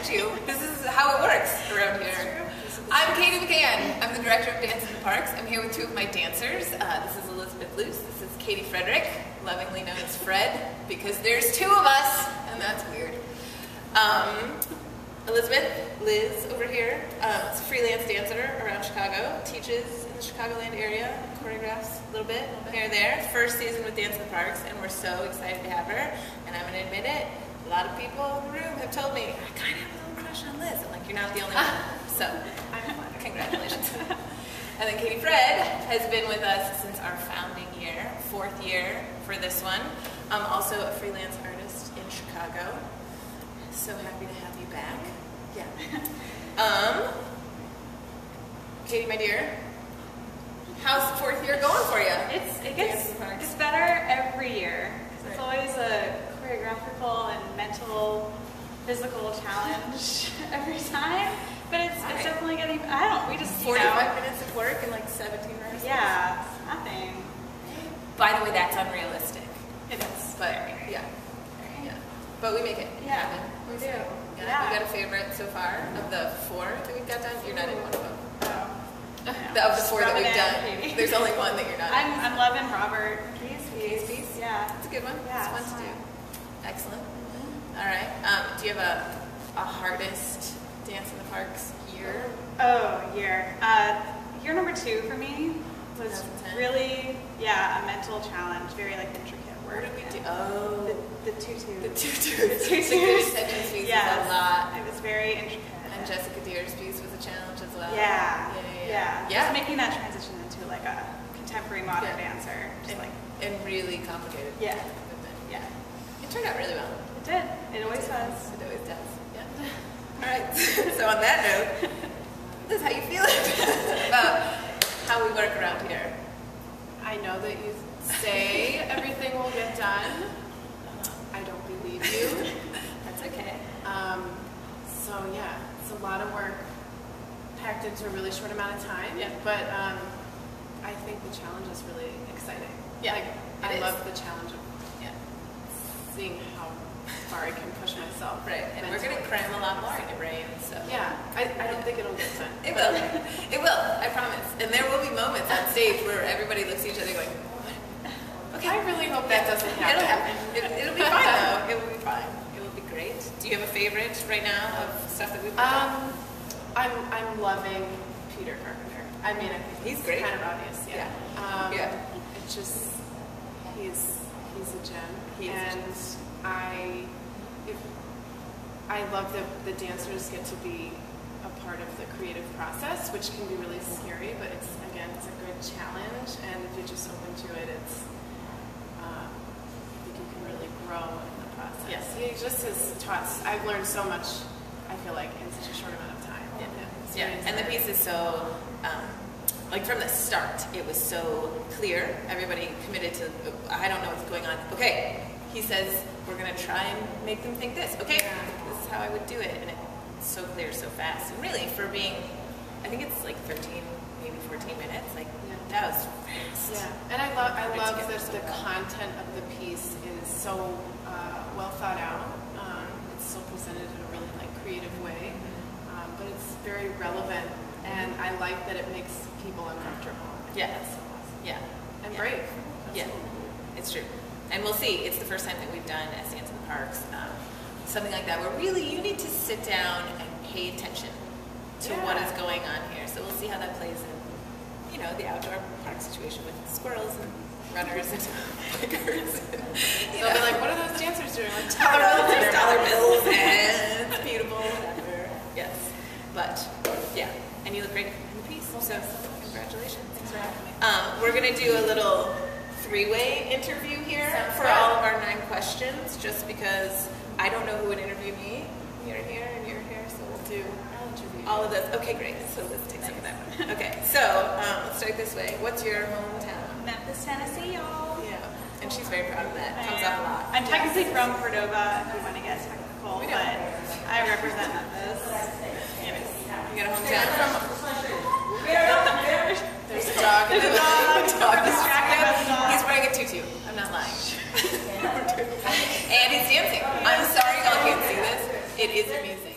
command you. This is how it works around here. I'm Katy McCann. I'm the director of Dance in the Parks. I'm here with two of my dancers. This is Luse. This is Katy Fredrick, lovingly known as Fred, because there's two of us, and that's weird. Liz over here, is a freelance dancer around Chicago, teaches in the Chicagoland area, choreographs a little bit here and there. First season with Dance in the Parks, and we're so excited to have her. And I'm going to admit it, a lot of people in the room have told me, I kind of have a little crush on Liz. I'm like, you're not the only one. So, congratulations. And then Katy Fred has been with us since our founding year, 4th year for this one. I'm also a freelance artist in Chicago. So happy to have you back. Yeah. Katy, my dear, how's the 4th year going for you? It gets better every year. It's always a choreographical and mental, physical challenge every time. But it's definitely getting. We just 45 minutes of work and like 17 rehearsals. Yeah, nothing. By the way, that's unrealistic. It is. But yeah. But we make it happen. We do. Yeah. We got a favorite so far of the 4 that we've got done. You're not in one of them. Oh. Of the 4 that we've done, there's only one that you're not in. I'm loving Robert Kay's piece. Yeah. It's a good one. Yeah, it's fun to do. Excellent. All right. Do you have a hardest Dance in the Parks year? Oh, year. Year number 2 for me was really, a mental challenge, very like intricate work. What did we do? Oh. The tutu. The tutu. The tutu. Piece was a lot. It was very intricate. And Jessica Deer's piece was a challenge as well. Yeah. Just making that transition into like a contemporary modern dancer. Just and really complicated. Yeah. It turned out really well. It did. It always does. It always does. Yeah. All right. So on that note, this is how you feel about how we work around here. I know that you say everything will get done. I don't believe you. That's okay. So yeah, it's a lot of work packed into a really short amount of time. Yeah. But I think the challenge is really exciting. Yeah. I love the challenge of seeing how far I can push myself. Right. And we're going to cram a lot more in your brain. So yeah. I don't think it'll get done. It will. It will. I promise. And there will be moments on stage where everybody looks at each other going, what? Okay. I really hope that doesn't happen. It'll happen. It'll be fine though. It will be fine. It will be great. Do you have a favorite right now of stuff that we've done? I'm loving Peter Carpenter. I mean, I think he's great. Kind of obvious. Yeah. It's just he's a gem. I love that the dancers get to be a part of the creative process, which can be really scary, but it's a good challenge, and if you're just open to it, I think you can really grow in the process. Yes. He just has taught, I've learned so much, I feel like, in such a short amount of time. And the piece is so, like from the start, it was so clear, everybody committed to, I don't know what's going on, okay, he says, we're going to try and make them think this, okay, this is how I would do it, and it's so clear, so fast, and really for being, I think it's like 13, maybe 14 minutes, like that was fast. Yeah, and I love that the content of the piece is so well thought out. It's still presented in a really creative way, but it's very relevant, and I like that it makes people uncomfortable. Yeah, that's so awesome. Yeah, and brave. Yeah, it's true. And we'll see, it's the first time that we've done as Dance in the Parks, something like that, where really you need to sit down and pay attention to what is going on here. So we'll see how that plays in, the outdoor park situation with squirrels and runners and bikers. They'll be like, what are those dancers doing? Like dollar bills and it's beautiful, whatever. Yes. But, and you look great in the piece, so congratulations. Thanks for having me. We're going to do a little 3-way interview here for all of our 9 questions, just because I don't know who would interview me. You're here and you're here, so we'll do all of those. Okay, great. So let's take some of that one. Okay, so let's start this way. What's your hometown? Memphis, Tennessee, y'all. Yeah, and she's very proud of that. Comes up a lot. I'm technically from Cordova, if you want to get technical, but I represent Memphis. You got a hometown? There's a dog. There's a dog. Dog is distracted by the dog. He's wearing a tutu. I'm not lying. And he's dancing. I'm sorry y'all can't see this. It is amazing.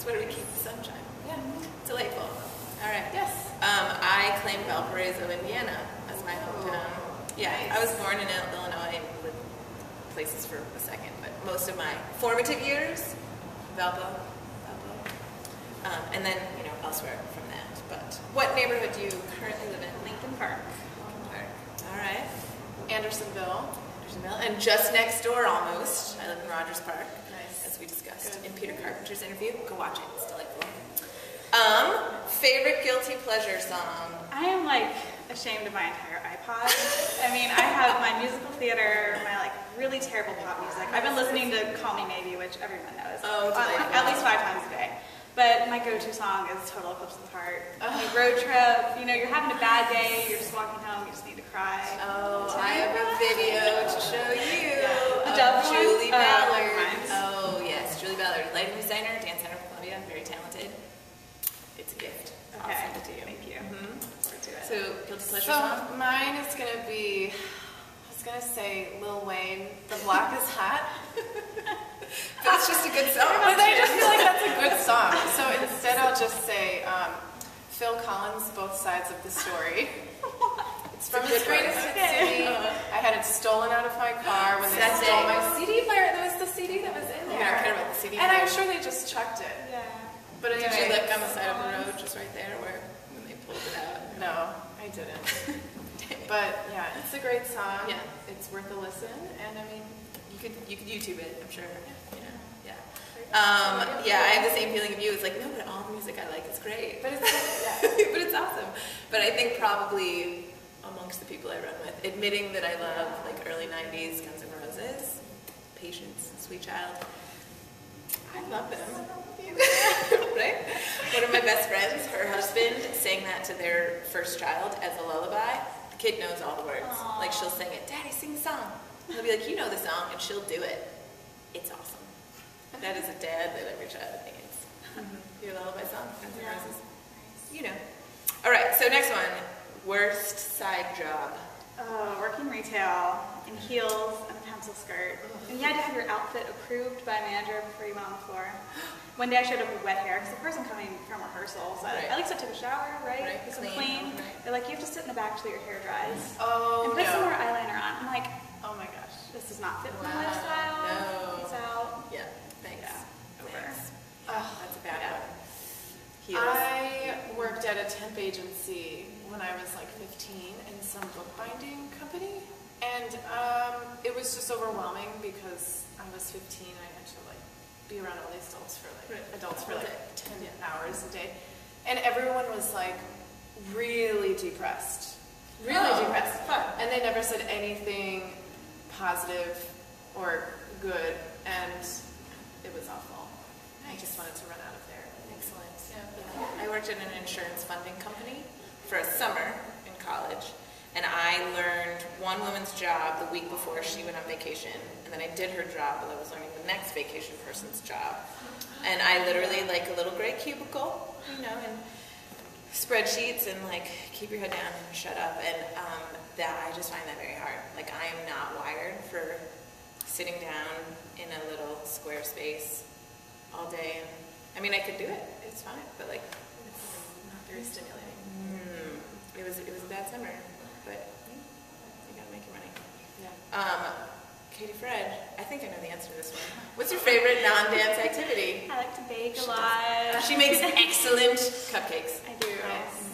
where we keep the sunshine. Yeah. Delightful. All right. Yes. I claim Valparaiso, Indiana as my hometown. Yeah, nice. I was born in Illinois and lived places for a second, but most of my formative years, Valpo. And then, elsewhere from that. But what neighborhood do you currently live in? Lincoln Park. All right. Andersonville. And just next door almost, I live in Rogers Park. Nice. As we discussed Good. in Peter Carpenter's interview. Go watch it, it's delightful. Favorite guilty pleasure song? I am like ashamed of my entire iPod. I mean, I have my musical theater, my like really terrible pop music. I've been listening to Call Me Maybe, which everyone knows. Oh, delightful. At least 5 times a day. But my go-to song is Total Eclipse of the Heart. Road trip, you're having a bad day, you're just walking home, you just need to cry. Oh, I have a video to show you Dove of one? Julie Ballard. Mine. Oh, yes, Julie Ballard, lighting designer, dance center of Columbia, very talented. It's a gift. Okay, I'll send it to you. thank you. Forward to it. So, guilty pleasure So song? mine is going to be, I was going to say Lil Wayne, The Block is Hot. But it's just a good song. But I just feel like that's a good song. So instead I'll just say Phil Collins, Both Sides of the Story. It's from his greatest hit CD. I had it stolen out of my car when they stole my CD player. That was the CD that was in there. I don't care about the CD And player. I'm sure they just chucked it. Yeah. But Did anyway, you look on the side of the road just right there where when they pulled it out? no, I didn't. But yeah, it's a great song. Yeah. It's worth a listen. And I mean, You could YouTube it, I'm sure. Yeah, I have the same feeling of you. It's like, no, but all the music I like is great. but it's But it's awesome. But I think probably amongst the people I run with, admitting that I love like early 90s Guns N' Roses, Patience, Sweet Child, I love them. Right? One of my best friends, her husband, sang that to their first child as a lullaby. The kid knows all the words. Aww. Like she'll sing it, Daddy, sing the song. And he'll be like, you know the song, and she'll do it. It's awesome. That is a dad that every child needs. Your lullaby song, Guns N' Roses. You know. All right, so next one. Worst side job. Working retail in heels and a pencil skirt. And you had to have your outfit approved by a manager before you went on the floor. One day I showed up with wet hair because the person coming from rehearsal said, Right. at least I took a shower, right? Right, It's clean, clean. right. They're like, you have to sit in the back till your hair dries. Oh, And put some no. more eyeliner on. I'm like, Oh my gosh. this does not fit my Wow. lifestyle. No. It's out. Yeah, thanks. Yeah, over. Thanks. Ugh. That's a bad Yeah. one. Heels. I worked at a temp agency when I was like 15 in some bookbinding company, and it was just overwhelming because I was 15 and I had to like be around all these adults for like 10 hours a day, and everyone was like really depressed, Fun. and they never said anything positive or good, and it was awful. I just wanted to run out of there. Excellent. Yeah. I worked in an insurance funding company for a summer in college, and I learned one woman's job the week before she went on vacation, and then I did her job while I was learning the next vacation person's job. And I literally, like a little gray cubicle, and spreadsheets and like keep your head down and shut up. And that I just find that very hard. Like I am not wired for sitting down in a little square space all day. And I mean, I could do it. It's fine, but like it's not very stimulating. It was a bad summer, but you gotta make your money. Yeah. Katy Fred, I think I know the answer to this one. What's your favorite non-dance activity? I like to bake a lot. She makes excellent cupcakes. I do. Nice.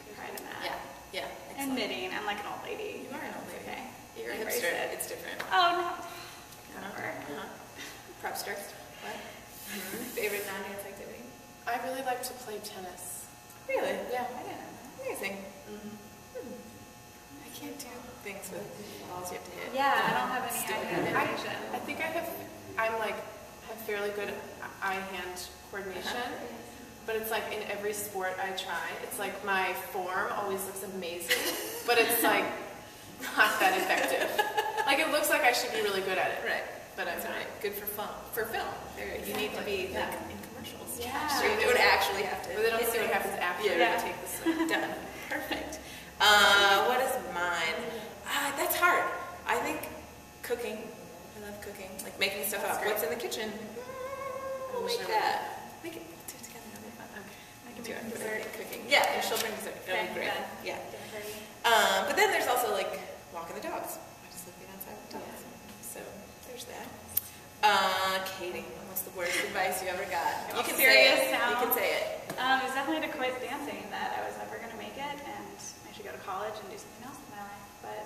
Good pride in that. Yeah, And excellent. knitting. I'm like an old lady. You are an old lady. Okay. You're a Embrace hipster. it. It's different. Oh, no. Whatever. Propster. What? Favorite non-dance activity? I really like to play tennis. Really? Yeah. I didn't know. Amazing. I can't do things with balls you have to hit. Yeah, I don't have any Stupid idea. idea. I think I'm like, have fairly good eye-hand coordination, but it's like in every sport I try, it's like my form always looks amazing, but it's like not that effective. Like it looks like I should be really good at it. Right. But I'm That's not. right. Good for fun. For film. You need to be like in commercials. Yeah. So you don't actually have to. But they don't see what happens after Yeah. you take the swing. Done. Perfect. What is mine? That's hard. I think cooking. I love cooking. Like making stuff up. What's in the kitchen? We'll make that. We can do it together. It'll be fun. Okay. I can Do make it. dessert. Cooking. Yeah, and she'll bring dessert. It'll Okay, be great. done. Yeah. Dinner party. But then there's also like walking the dogs. I just like being outside with dogs. So there's that. Katie, what's the worst advice you ever got? You can say it. You can say it. It was definitely to quit dancing, that I was never going to make it, and I should go to college and do something else in my life. But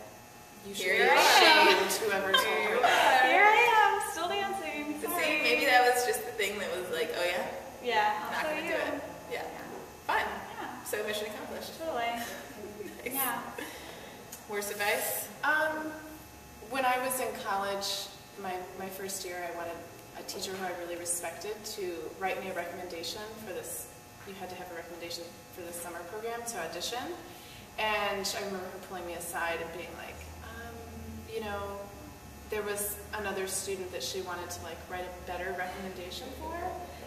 You Here should you be are. ashamed, whoever told her that. here I am, still dancing. But Sorry. see, maybe that was just the thing that was like, oh yeah, Yeah, not I'll show gonna you. do it. Yeah. Yeah. Fun. Yeah, So mission accomplished. totally. Nice. Yeah. Worst advice? When I was in college, my first year, I wanted a teacher who I really respected to write me a recommendation for this. You had to have a recommendation for the summer program to audition. And I remember her pulling me aside and being like, you know, there was another student that she wanted to like write a better recommendation for.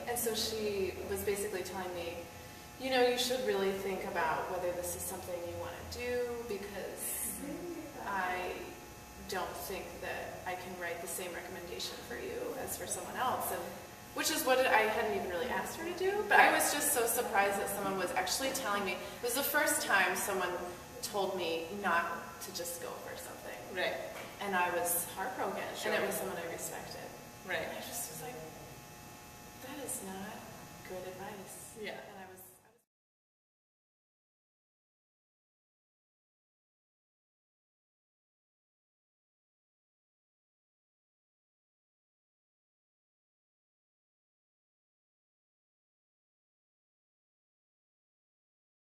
And so she was basically telling me, you know, you should really think about whether this is something you want to do, because I don't think that I can write the same recommendation for you as for someone else. And which is what I hadn't even really asked her to do, but I was just so surprised that someone was actually telling me. It was the first time someone told me not to just go for something. Right. And I was heartbroken, Sure. and it was someone I respected. Right. And I just was like, that is not good advice. Yeah. And I was